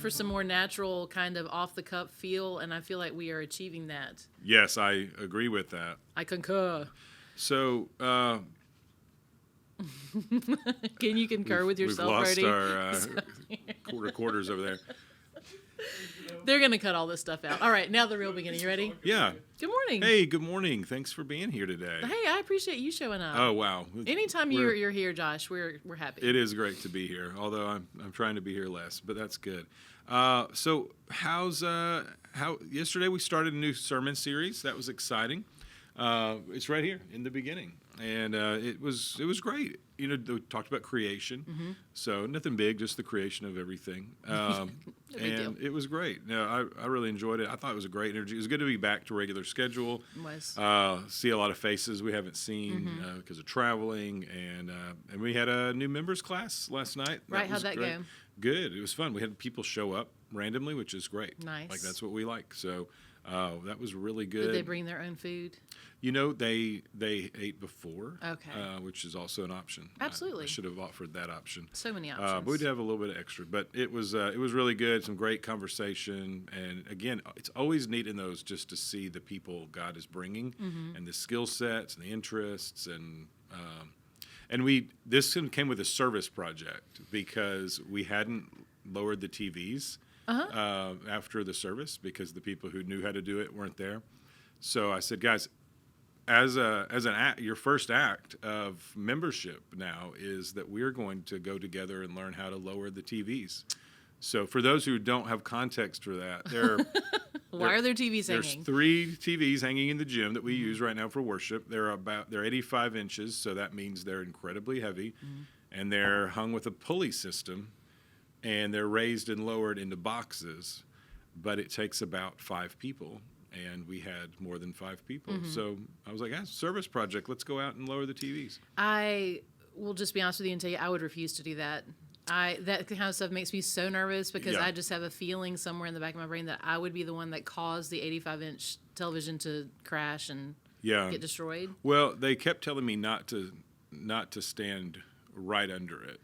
for some more natural kind of off the cup feel, and I feel like we are achieving that. Yes, I agree with that. I concur. So, Can you concur with yourself, we've lost Brody? our recorders over there. They're going to cut all this stuff out. All right, now the real beginning. You ready? Yeah. Good morning. Hey, good morning. Thanks for being here today. Hey, I appreciate you showing up. Oh, wow. Anytime you're here, Josh, we're happy. It is great to be here, although I'm trying to be here less, but that's good. So how yesterday we started a new sermon series. That was exciting. It's right here in the beginning, and it was great. You know, we talked about creation, so nothing big, just the creation of everything, and it was great. No, I really enjoyed it. I thought it was a great energy. It was good to be back to regular schedule. It was. See a lot of faces we haven't seen because of traveling, and we had a new members class last night. Right, how'd that go? Good. It was fun. We had people show up randomly, which is great. Nice. Like that's what we like. So that was really good. Did they bring their own food? You know, they ate before, Okay. Which is also an option. Absolutely. I should have offered that option. So many options. But we did have a little bit of extra. But it was really good, some great conversation. And, again, it's always neat in those just to see the people God is bringing and the skill sets and the interests. And this came with a service project because we hadn't lowered the TVs after the service because the people who knew how to do it weren't there. So I said, guys, as an act, your first act of membership now is that we're going to go together and learn how to lower the TVs. So for those who don't have context for that, why are there TVs there's hanging? 3 TVs hanging in the gym that we use right now for worship. They're 85 inches, so that means they're incredibly heavy, and they're hung with a pulley system, and they're raised and lowered into boxes, but it takes about 5 people. And we had more than 5 people. So I was like, service project, let's go out and lower the TVs. I will just be honest with you and tell you, I would refuse to do that. That kind of stuff makes me so nervous because I just have a feeling somewhere in the back of my brain that I would be the one that caused the 85-inch television to crash and get destroyed. Well, they kept telling me not to stand right under it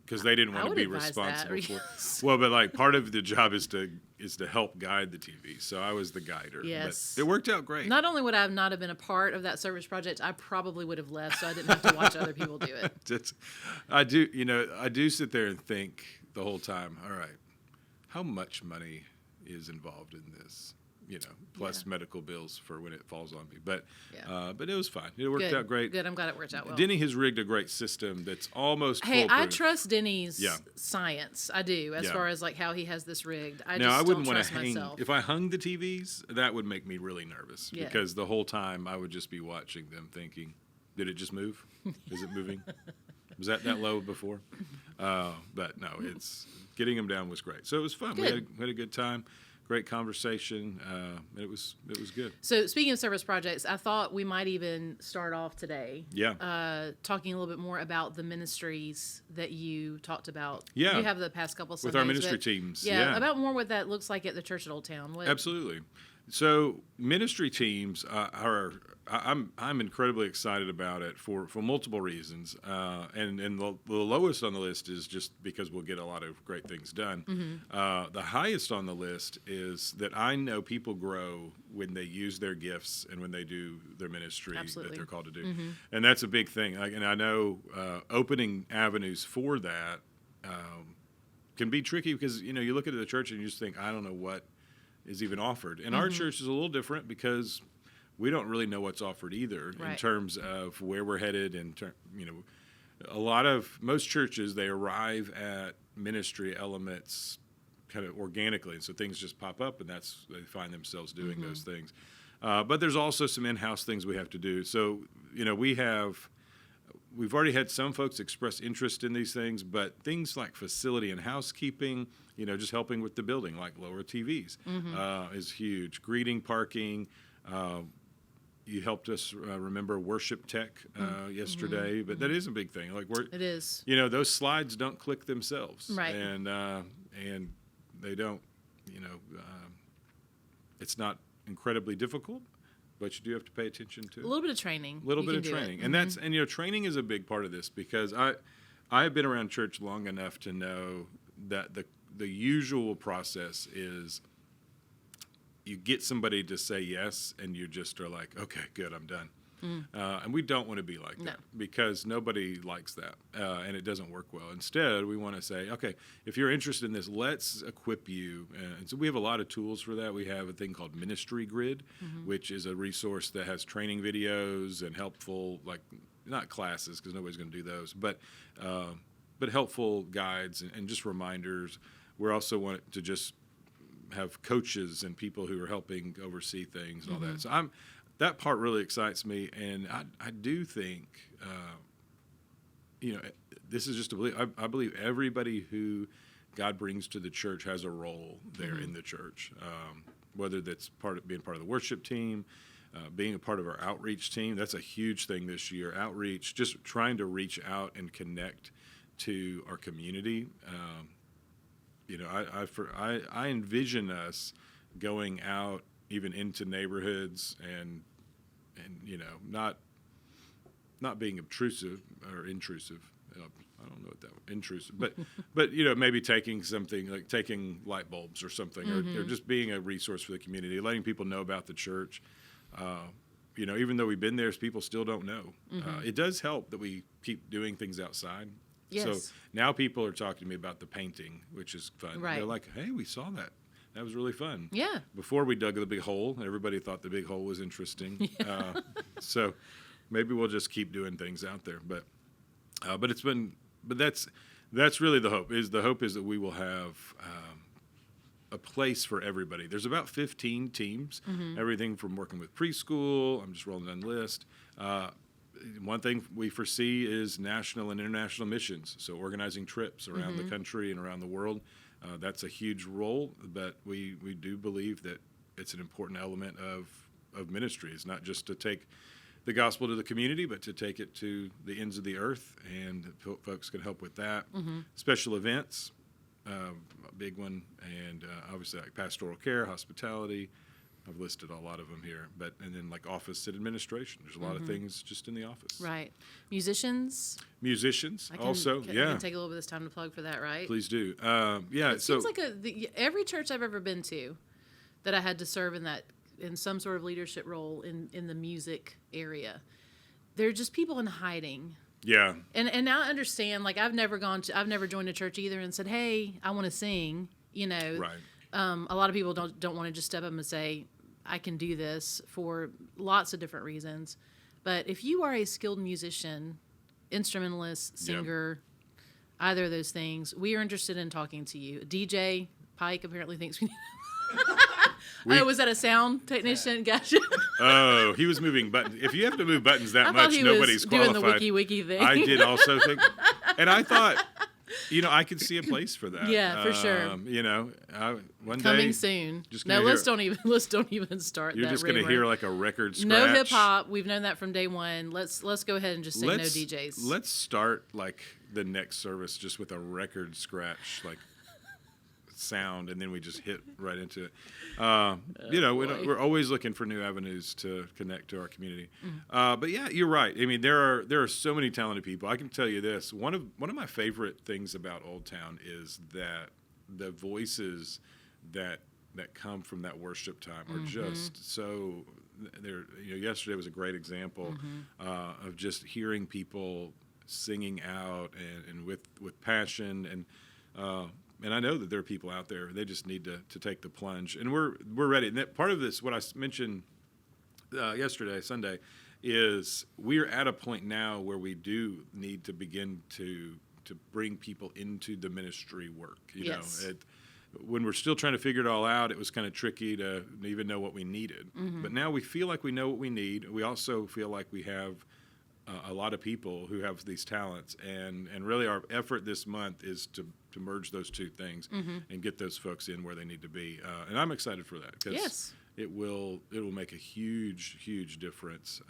because they didn't want to be responsible for it. Well, but like part of the job is to help guide the TV. So I was the guider. Yes. But it worked out great. Not only would I not have been a part of that service project, I probably would have left so I didn't have to watch other people do it. I do sit there and think the whole time, all right, how much money is involved in this? Plus medical bills for when it falls on me. But it was fine. It worked out great. Good. I'm glad it worked out well. Denny has rigged a great system that's almost Hey, foolproof. I trust Denny's science. I do, as far as like how he has this rigged. I wouldn't want trust to hang. myself. If I hung the TVs, that would make me really nervous because the whole time I would just be watching them thinking, did it just move? Is it moving? Was that low before? But no, it's getting them down was great. So it was fun. Good. We had a good time. Great conversation. It was good. So speaking of service projects, I thought we might even start off today. Talking a little bit more about the ministries that you talked about. Yeah. You have the past couple of Sundays. With our ministry teams. Yeah, about more what that looks like at the church at Old Town. Absolutely. So ministry teams I'm incredibly excited about it for multiple reasons. And the lowest on the list is just because we'll get a lot of great things done. The highest on the list is that I know people grow when they use their gifts and when they do their ministry that they're called to do. And that's a big thing. And I know opening avenues for that can be tricky because, you look at the church and you just think, I don't know what is even offered. And our church is a little different because we don't really know what's offered either in terms of where we're headed. And most churches, they arrive at ministry elements kind of organically. And so things just pop up and they find themselves doing those things. But there's also some in-house things we have to do. So, we've already had some folks express interest in these things, but things like facility and housekeeping, just helping with the building, like lower TVs, is huge. Greeting, parking. You helped us remember worship tech yesterday, but that is a big thing. It is. Those slides don't click themselves, right? And they don't. It's not incredibly difficult, but you do have to pay attention to a little bit of training. And training is a big part of this because I have been around church long enough to know that the usual process is you get somebody to say yes, and you just are like, okay, good, I'm done. And we don't want to be like that because nobody likes that, and it doesn't work well. Instead, we want to say, okay, if you're interested in this, let's equip you. And so we have a lot of tools for that. We have a thing called Ministry Grid, which is a resource that has training videos and helpful, like not classes because nobody's going to do those, but helpful guides and just reminders. We also want to just have coaches and people who are helping oversee things and all that. So that part really excites me, and I do think, this is just a belief. I believe everybody who God brings to the church has a role there in the church, whether that's being part of the worship team, being a part of our outreach team. That's a huge thing this year. Outreach, just trying to reach out and connect to our community. I envision us going out even into neighborhoods and not being obtrusive or intrusive. I don't know what that intrusive, but maybe taking something like taking light bulbs or something, or just being a resource for the community, letting people know about the church. Even though we've been there, people still don't know. It does help that we keep doing things outside. Yes. So now people are talking to me about the painting, which is fun. Right. They're like, hey, we saw that. That was really fun. Yeah. Before we dug the big hole, everybody thought the big hole was interesting. Yeah. So maybe we'll just keep doing things out there. But that's really the hope. The hope is that we will have a place for everybody. There's about 15 teams, everything from working with preschool. I'm just rolling down the list. One thing we foresee is national and international missions, so organizing trips around the country and around the world. That's a huge role, but we do believe that it's an important element of ministry. It's not just to take the gospel to the community, but to take it to the ends of the earth, and folks can help with that. Special events, a big one, and obviously like pastoral care, hospitality. I've listed a lot of them here, and then like office and administration. There's a lot of things just in the office. Right. Musicians also. I can take a little bit of this time to plug for that, right? Please do. It seems like every church I've ever been to that I had to serve in some sort of leadership role in the music area, they're just people in hiding. Yeah. And now I understand. Like I've never joined a church either and said, "Hey, I want to sing." Right. A lot of people don't want to just step up and say, I can do this for lots of different reasons. But if you are a skilled musician, instrumentalist, singer, either of those things, we are interested in talking to you. DJ Pike apparently thinks we need was that a sound technician? Gotcha. Oh, he was moving buttons. If you have to move buttons that much, nobody's qualified. Doing the wiki thing. I did also think, and I thought, I could see a place for that. Yeah, for sure. One day coming soon. Let's don't even start. You're just going to hear like a record scratch. No hip hop. We've known that from day one. Let's go ahead and just say no DJs. Let's start like the next service just with a record scratch, like sound, and then we just hit right into it. We're always looking for new avenues to connect to our community. But yeah, you're right. I mean, there are so many talented people. I can tell you this: one of my favorite things about Old Town is that the voices that come from that worship time are just so. Yesterday was a great example of just hearing people singing out and with passion and I know that there are people out there. They just need to take the plunge, and we're ready. And that part of this, what I mentioned yesterday, Sunday, is we're at a point now where we do need to begin to bring people into the ministry work. When we're still trying to figure it all out, it was kind of tricky to even know what we needed. But now we feel like we know what we need. We also feel like we have a lot of people who have these talents, and really our effort this month is to merge those two things and get those folks in where they need to be. And I'm excited for that because it will make a huge difference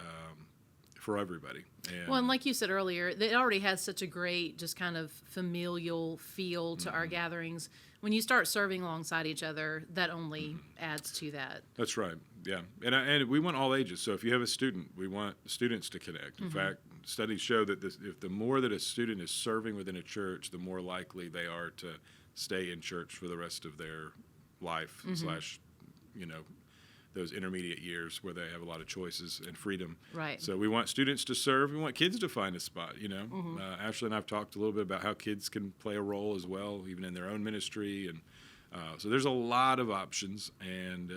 for everybody. And like you said earlier, it already has such a great just kind of familial feel to our gatherings. When you start serving alongside each other, that only adds to that. That's right. Yeah, and we want all ages. So if you have a student, we want students to connect. In fact, studies show that if the more that a student is serving within a church, the more likely they are stay in church for the rest of their life slash, you know, those intermediate years where they have a lot of choices and freedom. Right. So we want students to serve. We want kids to find a spot, you know. Ashley and I have talked a little bit about how kids can play a role as well, even in their own ministry. And so there's a lot of options, and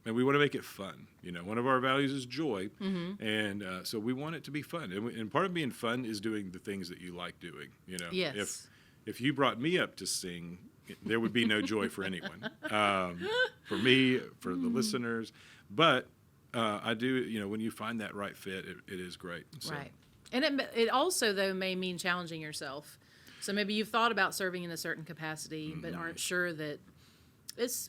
we want to make it fun. You know, one of our values is joy, and so we want it to be fun. And part of being fun is doing the things that you like doing, you know. Yes. If you brought me up to sing, there would be no joy for anyone, for me, for the listeners. But I do, you know, when you find that right fit, it is great. So. Right. And it also, though, may mean challenging yourself. So maybe you've thought about serving in a certain capacity, but aren't sure that it's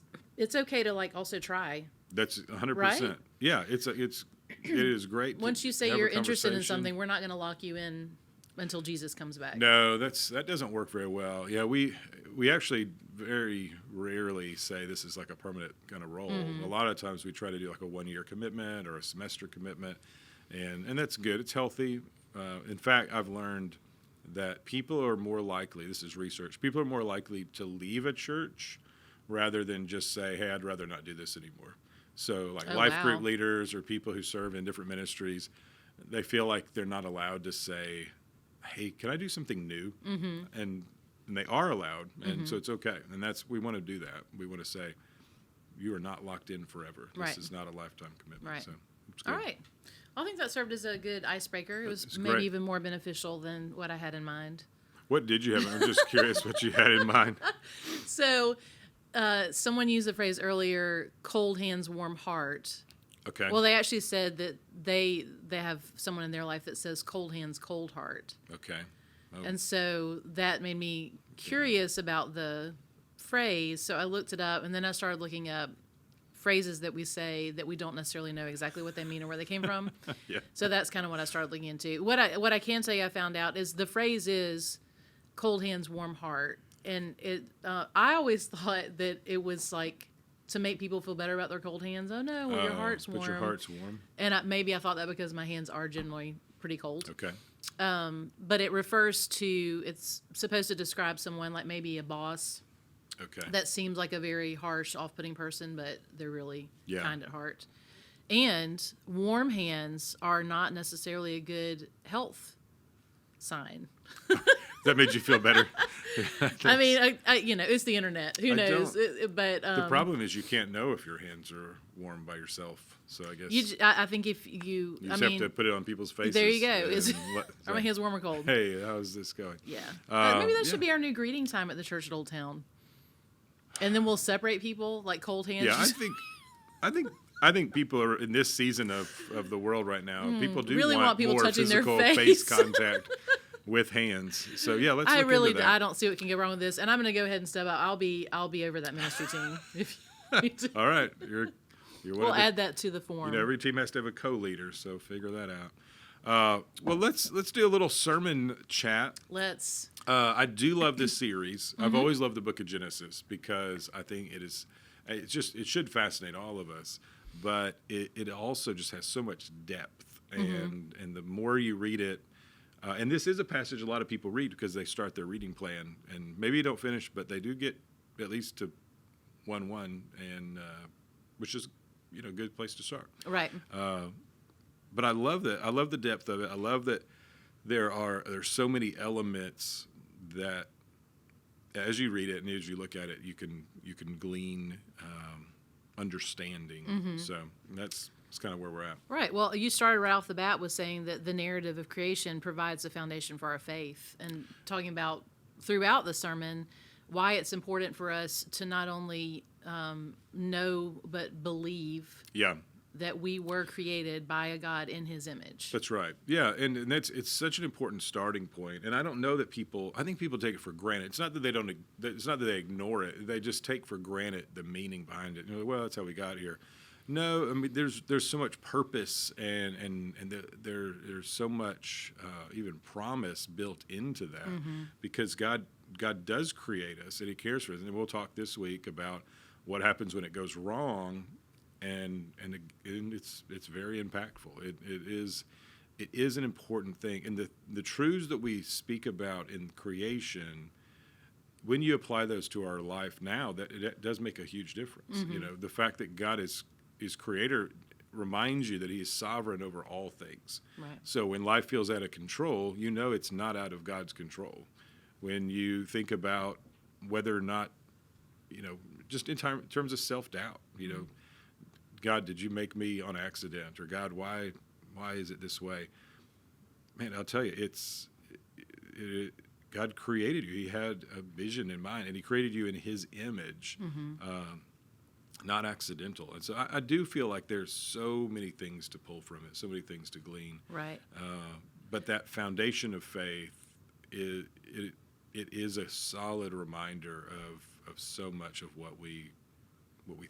okay to, like, also try. That's 100%. Right? Yeah, it is great. Once you say you're interested in something, we're not going to lock you in until Jesus comes back. No, that doesn't work very well. Yeah, we actually very rarely say this is like a permanent kind of role. A lot of times we try to do like a 1-year commitment or a semester commitment, and that's good. It's healthy. In fact, I've learned that people are more likely, this is research, people are more likely to leave a church rather than just say, hey, I'd rather not do this anymore. So like life group leaders or people who serve in different ministries, they feel like they're not allowed to say, hey, can I do something new? And they are allowed, and so it's okay. And we want to do that. We want to say, you are not locked in forever. This is not a lifetime commitment. Right. So it's good. All right. I think that served as a good icebreaker. It was It's maybe great. even more beneficial than what I had in mind. What did you have? I'm just curious what you had in mind. So someone used the phrase earlier, cold hands, warm heart. Okay. Well, they actually said that they have someone in their life that says cold hands, cold heart. Okay. Oh. And so that made me curious about the phrase. So I looked it up, and then I started looking up phrases that we say that we don't necessarily know exactly what they mean or where they came from. Yeah. So that's kind of what I started looking into. What I can say I found out is the phrase is cold hands, warm heart. And I always thought that it was like to make people feel better about their cold hands. Oh, no, well, your heart's warm. But your heart's warm. And maybe I thought that because my hands are generally pretty cold. Okay. But it refers to, it's supposed to describe someone like maybe a boss Okay. that seems like a very harsh, off-putting person, but they're really Yeah. kind at heart. And warm hands are not necessarily a good health sign. That made you feel better. I mean, it's the internet. Who I knows? don't- But The problem is you can't know if your hands are warm by yourself. So I guess I think if you, you just have to put it on people's faces. there you go. and Are my hands warm or cold? Hey, how's this going? Yeah. Uh, Maybe that yeah. should be our new greeting time at the church at Old Town. And then we'll separate people like cold hands. Yeah, I think people are in this season of the world right now. People do really want people more touching their physical face. contact with hands. So yeah, let's. I look really, into that. I don't see what can go wrong with this, and I'm going to go ahead and step out. I'll be over that ministry team. If you need to. All right, you're one We'll of the, add that to the form. You know, every team has to have a co-leader, so figure that out. Well, let's do a little sermon chat. Let's. I do love this series. I've always loved the Book of Genesis because I think it should fascinate all of us, but it also just has so much depth, and the more you read it, and this is a passage a lot of people read because they start their reading plan, and maybe you don't finish, but they do get at least to 1:1, and which is a good place to start. Right. But I love that. I love the depth of it. I love that there's so many elements that, as you read it and as you look at it, you can glean understanding. So that's kind of where we're at. Right. Well, you started right off the bat with saying that the narrative of creation provides the foundation for our faith, and talking about throughout the sermon why it's important for us to not only know but believe Yeah. that we were created by a God in His image. That's right. Yeah, and it's such an important starting point. And I don't know that I think people take it for granted. It's not that they ignore it. They just take for granted the meaning behind it. Well, that's how we got here. No, I mean there's so much purpose and there's so much even promise built into that because God does create us and He cares for us. And we'll talk this week about what happens when it goes wrong. And it's very impactful. It is an important thing, and the truths that we speak about in creation when you apply those to our life now, that it does make a huge difference. Mm-hmm. You know, the fact that God is creator reminds you that he is sovereign over all things. Right. So when life feels out of control, you know it's not out of God's control. When you think about whether or not, you know, just in terms of self-doubt, you know, God, did you make me on accident? Or God, why is it this way? Man, I'll tell you, God created you. He had a vision in mind, and he created you in his image, not accidental. And so I do feel like there's so many things to pull from it, so many things to glean. Right. But that foundation of faith, it is a solid reminder of so much of what we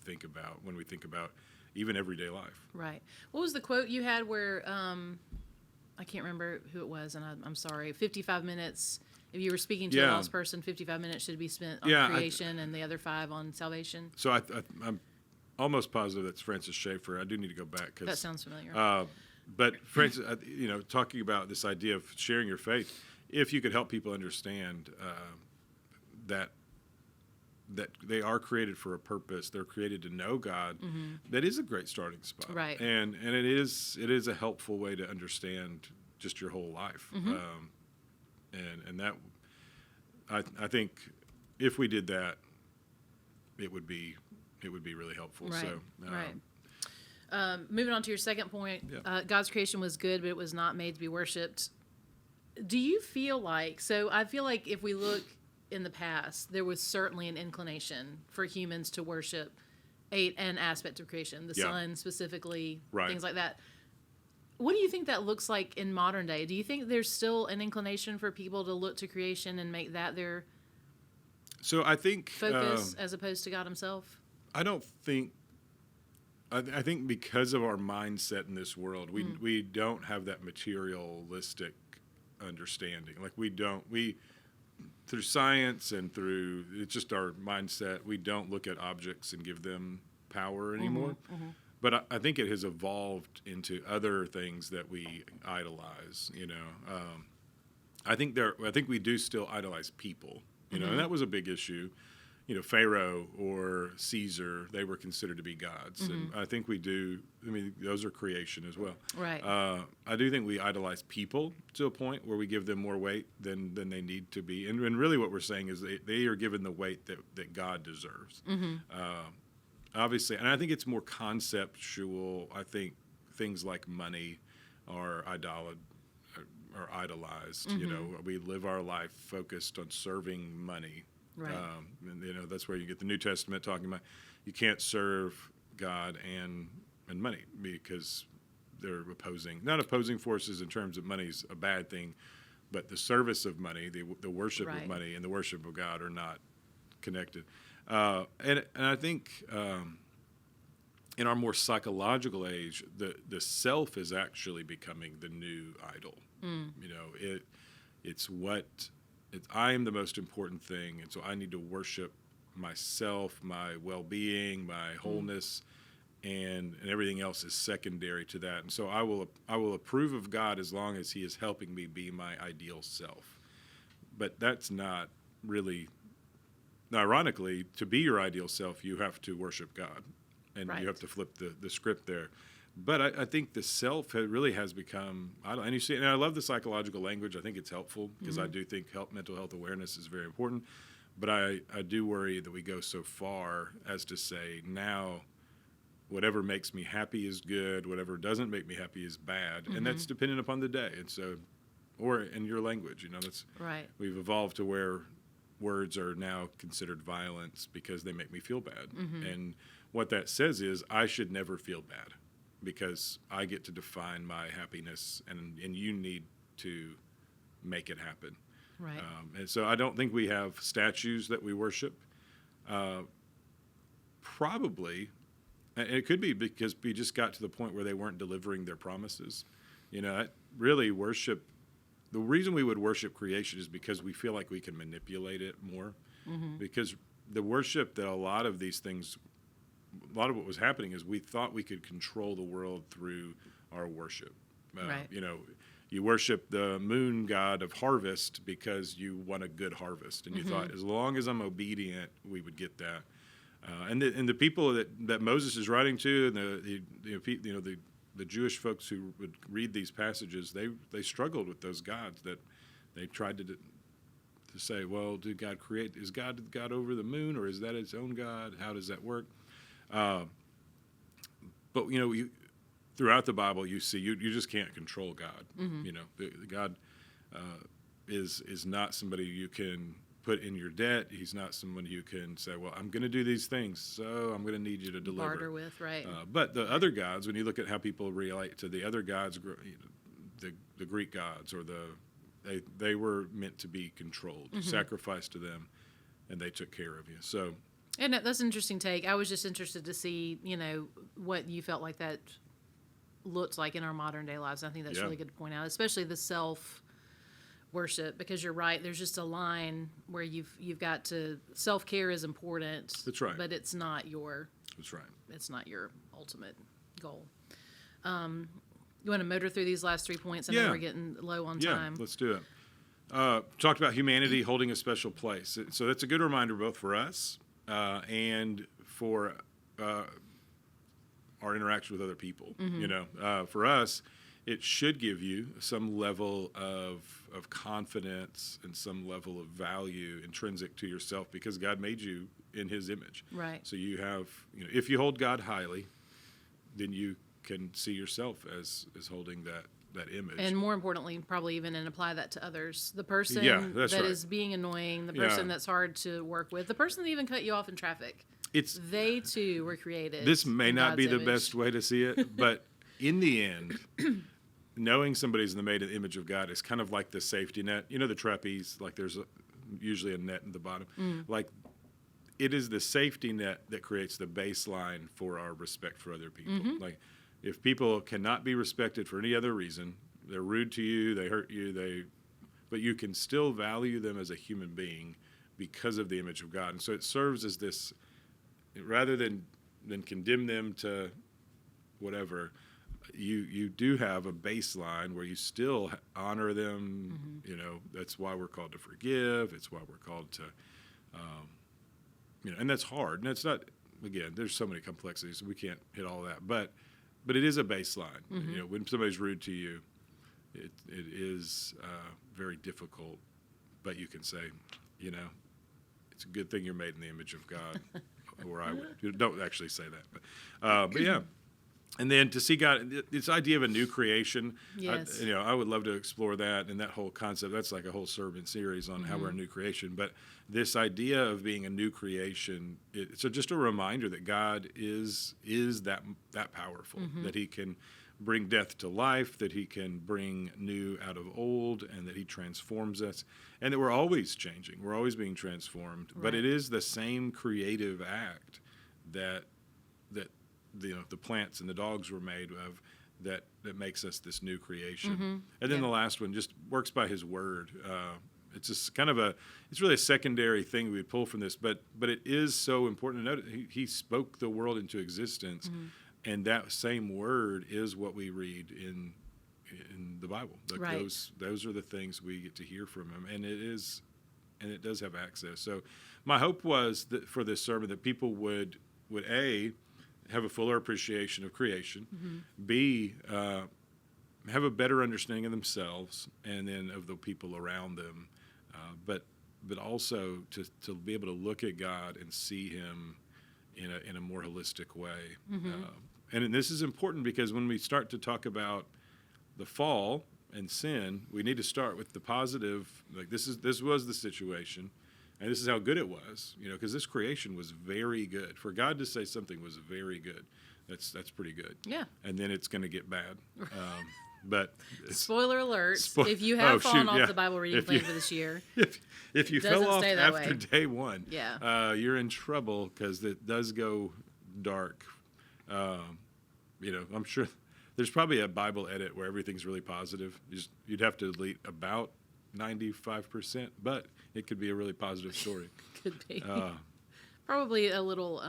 think about when we think about even everyday life. Right. What was the quote you had where, I can't remember who it was, and I'm sorry, 55 minutes... If you were speaking to a lost person, 55 minutes should be spent on creation and the other 5 on salvation. So I'm almost positive that's Francis Schaeffer. I do need to go back. That sounds familiar. But Francis, you know, talking about this idea of sharing your faith, if you could help people understand that they are created for a purpose, they're created to know God, that is a great starting spot. Right. And it is a helpful way to understand just your whole life. And that, I think, if we did that, it would be really helpful. Right. So, right. Moving on to your second point, God's creation was good, but it was not made to be worshipped. Do you feel like? So I feel like if we look in the past, there was certainly an inclination for humans to worship an aspect of creation, the sun specifically, things like that. What do you think that looks like in modern day? Do you think there's still an inclination for people to look to creation and make that their focus as opposed to God himself? I don't think. I think because of our mindset in this world, we don't have that materialistic understanding. Like we through science and through it's just our mindset. We don't look at objects and give them power anymore. But I think it has evolved into other things that we idolize. You know, I think we do still idolize people. You know, and that was a big issue. You know, Pharaoh or Caesar, they were considered to be gods, and I think we do. I mean, those are creation as well. Right. I do think we idolize people to a point where we give them more weight than they need to be, and really what we're saying is they are given the weight that God deserves. Obviously, and I think it's more conceptual. I think things like money are idolized. You know, we live our life focused on serving money. Right. And, you know, that's where you get the New Testament talking about you can't serve God and money because they're not opposing forces in terms of money's a bad thing, but the service of money, the worship of money, and the worship of God are not connected. And I think in our more psychological age, the self is actually becoming the new idol. You know, I am the most important thing, and so I need to worship myself, my well-being, my wholeness, and everything else is secondary to that. And so I will approve of God as long as he is helping me be my ideal self. But that's not really. Ironically, to be your ideal self, you have to worship God, and you have to flip the script there. But I think the self really has become, and you see, and I love the psychological language. I think it's helpful because I do think mental health awareness is very important. But I do worry that we go so far as to say now, whatever makes me happy is good, whatever doesn't make me happy is bad, and that's dependent upon the day. And so, or in your language, you know, that's we've evolved to where words are now considered violence because they make me feel bad. And what that says is I should never feel bad because I get to define my happiness and you need to make it happen. Right. And so I don't think we have statues that we worship. Probably, and it could be because we just got to the point where they weren't delivering their promises. You know, really worship. The reason we would worship creation is because we feel like we can manipulate it more. Because the worship that a lot of what was happening is we thought we could control the world through our worship. Right. You worship the moon god of harvest because you want a good harvest, and you thought, as long as I'm obedient, we would get that. And the people that Moses is writing to, and the Jewish folks who would read these passages, they struggled with those gods that they tried to say, well, did God create? Is God over the moon, or is that its own God? How does that work? But throughout the Bible, you see you just can't control God. God is not somebody you can put in your debt. He's not someone you can say, well, I'm going to do these things, so I'm going to need you to deliver. Barter with, right. But the other gods, when you look at how people relate to the other gods, the Greek gods, or they were meant to be controlled. You sacrificed to them, and they took care of you. So, and that's an interesting take. I was just interested to see, what you felt like that looks like in our modern day lives. I think that's really good to point out, especially the self worship, because you're right. There's just a line where you've got to, self-care is important. That's right. But it's not your. That's right. It's not your ultimate goal. You want to motor through these last 3 points? I know we're getting low on time. Yeah, let's do it. Talked about humanity holding a special place. So that's a good reminder both for us and for our interaction with other people. For us, it should give you some level of confidence and some level of value intrinsic to yourself, because God made you in His image. Right. So you have, if you hold God highly, then you can see yourself as holding that image. And more importantly, probably even and apply that to others. The person that right. is being annoying, the person that's hard to work with, the person that even cut you off in traffic. They too were created. This may not be the image. best way to see it, but in the end, knowing somebody's in the image of God is kind of like the safety net. The trapeze, like there's usually a net in the bottom. Like, it is the safety net that creates the baseline for our respect for other people. Like, if people cannot be respected for any other reason, they're rude to you, they hurt you, but you can still value them as a human being because of the image of God. And so it serves as this, rather than condemn them to whatever, you do have a baseline where you still honor them. That's why we're called to forgive. It's why we're called to, and that's hard. And it's not, again, there's so many complexities, we can't hit all that. But it is a baseline. When somebody's rude to you, it is very difficult. But you can say, it's a good thing you're made in the image of God. Or I would. Don't actually say that. But yeah. And then to see God, this idea of a new creation, yes. I would love to explore that and that whole concept. That's like a whole sermon series on how we're a new creation. But this idea of being a new creation, it's just a reminder that God is that powerful, that He can bring death to life, that He can bring new out of old, and that He transforms us, and that we're always changing. We're always being transformed. Right. But it is the same creative act that the plants and the dogs were made of that makes us this new creation. And then the last one just works by His word. It's just kind of it's really a secondary thing we would pull from this, but it is so important to note. He spoke the world into existence, and that same word is what we read in the Bible. Like right. Those are the things we get to hear from Him, and it does have access. So my hope was that for this sermon that people would have a fuller appreciation of creation, B, have a better understanding of themselves and then of the people around them, but also to be able to look at God and see Him in a more holistic way. And this is important because when we start to talk about the fall and sin, we need to start with the positive. Like this was the situation. And this is how good it was, because this creation was very good. For God to say something was very good, that's pretty good. Yeah. And then it's going to get bad. But spoiler alert: if you have fallen off the Bible reading plan for this year, if you fell off after way. day one, you're in trouble because it does go dark. I'm sure there's probably a Bible edit where everything's really positive. You'd have to delete about 95%, but it could be a really positive story. Could be. Probably a little,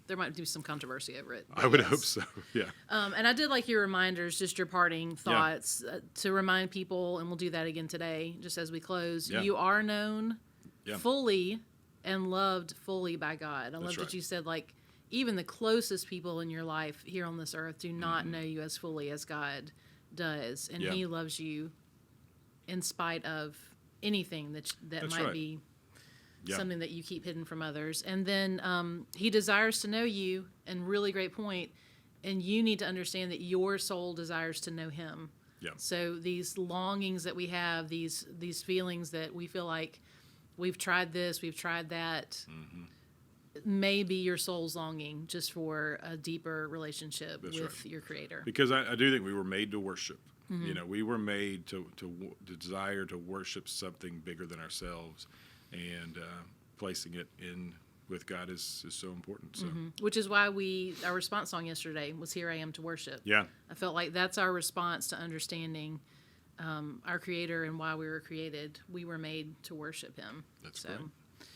there might be some controversy over it. I would hope so, yeah. And I did like your reminders, just your parting thoughts, to remind people, and we'll do that again today, just as we close. Yeah. You are known Yeah. fully and loved fully by God. I love right. that you said, like, even the closest people in your life here on this earth do not know you as fully as God does. And He loves you in spite of anything that That's might right. be something that you keep hidden from others. And then He desires to know you, and really great point, and you need to understand that your soul desires to know Him. Yeah. So these longings that we have, these feelings that we feel like we've tried this, we've tried that, may be your soul's longing just for a deeper relationship with your Creator. Because I do think we were made to worship. You know, we were made to desire to worship something bigger than ourselves, and placing it in with God is so important. So, Which is why our response song yesterday was "Here I Am to Worship." yeah, I felt like that's our response to understanding our Creator and why we were created. We were made to worship Him. That's great.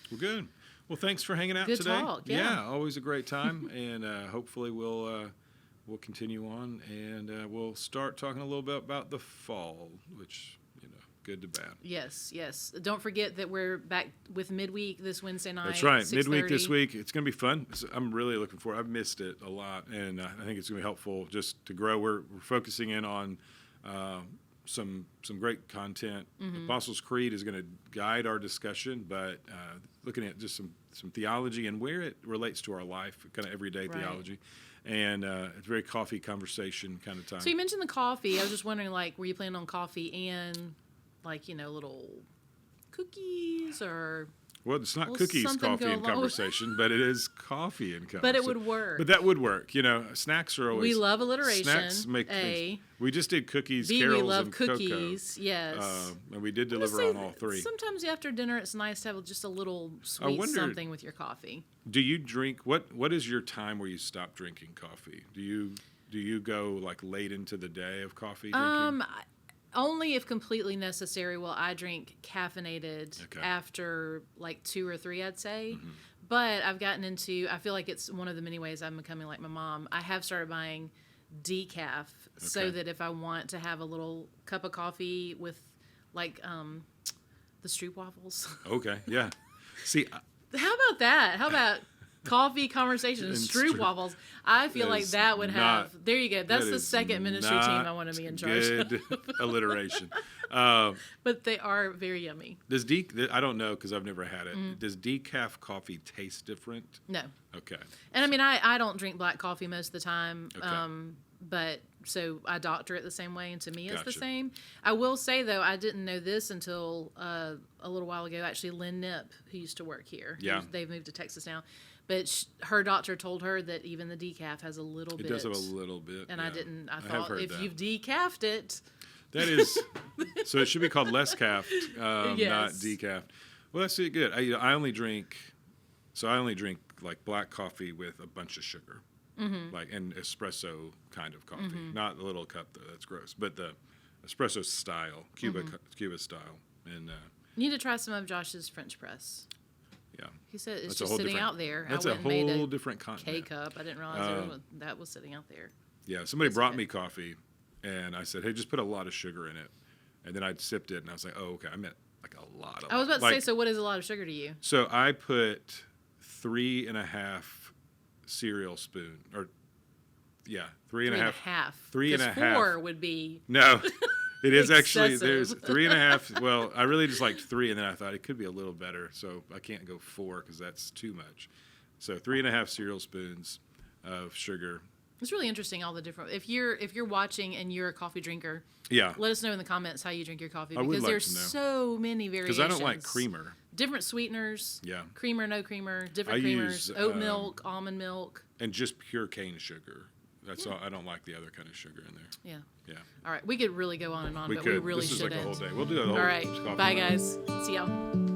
Well, good. Well, thanks for hanging out Good today. talk, yeah. Always a great time, and hopefully we'll continue on, and we'll start talking a little bit about the fall, which, good to bad. Yes. Don't forget that we're back with midweek this Wednesday night. That's right. 6:30. Midweek this week. It's going to be fun. I'm really looking forward. I've missed it a lot, and I think it's going to be helpful just to grow. We're focusing in on some great content. Apostles' Creed is going to guide our discussion, but looking at just some theology and where it relates to our life, kind of everyday theology. And it's a very coffee conversation kind of time. So you mentioned the coffee. I was just wondering, like, were you planning on coffee and, like, little cookies or... Well, it's not cookies, coffee, and conversation, but it is coffee and conversation. But it would work. But that would work. Snacks are always... We love alliteration. Snacks make A. things. We just did cookies, B, carols, we love and cookies. cocoa. Yes. And we did deliver on all three. Sometimes after dinner, it's nice to have just a little sweet something with your coffee. Do you drink... What is your time where you stop drinking coffee? Do you go, like, late into the day of coffee drinking? Only if completely necessary will I drink caffeinated after like 2 or 3, I'd say. But I've gotten into, I feel like it's one of the many ways I'm becoming like my mom. I have started buying decaf so that if I want to have a little cup of coffee with like the Stroop waffles. Okay, yeah. See, how about that? How about coffee conversations, Stroop waffles? I feel like that would have. There you go. That's the second ministry team I want to be in charge of. Good alliteration. But they are very yummy. I don't know because I've never had it. Does decaf coffee taste different? No. Okay. And I mean, I don't drink black coffee most of the time. Okay. But so I doctor it the same way, and to me it's the same. I will say, though, I didn't know this until a little while ago. Actually, Lynn Nip, who used to work here, they've moved to Texas now, but her doctor told her that even the decaf has a little bit. It does have a little bit. And I didn't. I thought if you've decafed it. That is, so it should be called less caffed, yes. not decaf. Well, that's good. I only drink like black coffee with a bunch of sugar. Like an espresso kind of coffee, not the little cup though. That's gross. But the espresso style, Cuba style, and you need to try some of Josh's French press. Yeah, he said it's just sitting out there. That's a whole different continent. K-cup. I didn't realize that was sitting out there. Yeah, somebody brought me coffee, and I said, "Hey, just put a lot of sugar in it." And then I sipped it, and I was like, "Oh, okay." I meant like a lot. I was about to say, so what is a lot of sugar to you? So I put 3.5 cereal spoon, or 3.5. 3.5. 4 would be no. It is actually excessive. There's 3.5. Well, I really just liked 3, and then I thought it could be a little better, so I can't go 4 because that's too much. So 3.5 cereal spoons of sugar. It's really interesting all the different. If you're watching and you're a coffee drinker, let us know in the comments how you drink your coffee because there's so many variations. Because I don't like creamer. Different sweeteners. Yeah. Creamer, no creamer, different creamers. Oat milk, almond milk, and just pure cane sugar. That's all. I don't like the other kind of sugar in there. Yeah. Yeah. All right, we could really go on and on, but we really shouldn't. This is like a whole day. We'll do a whole. All right. Bye, guys. See y'all.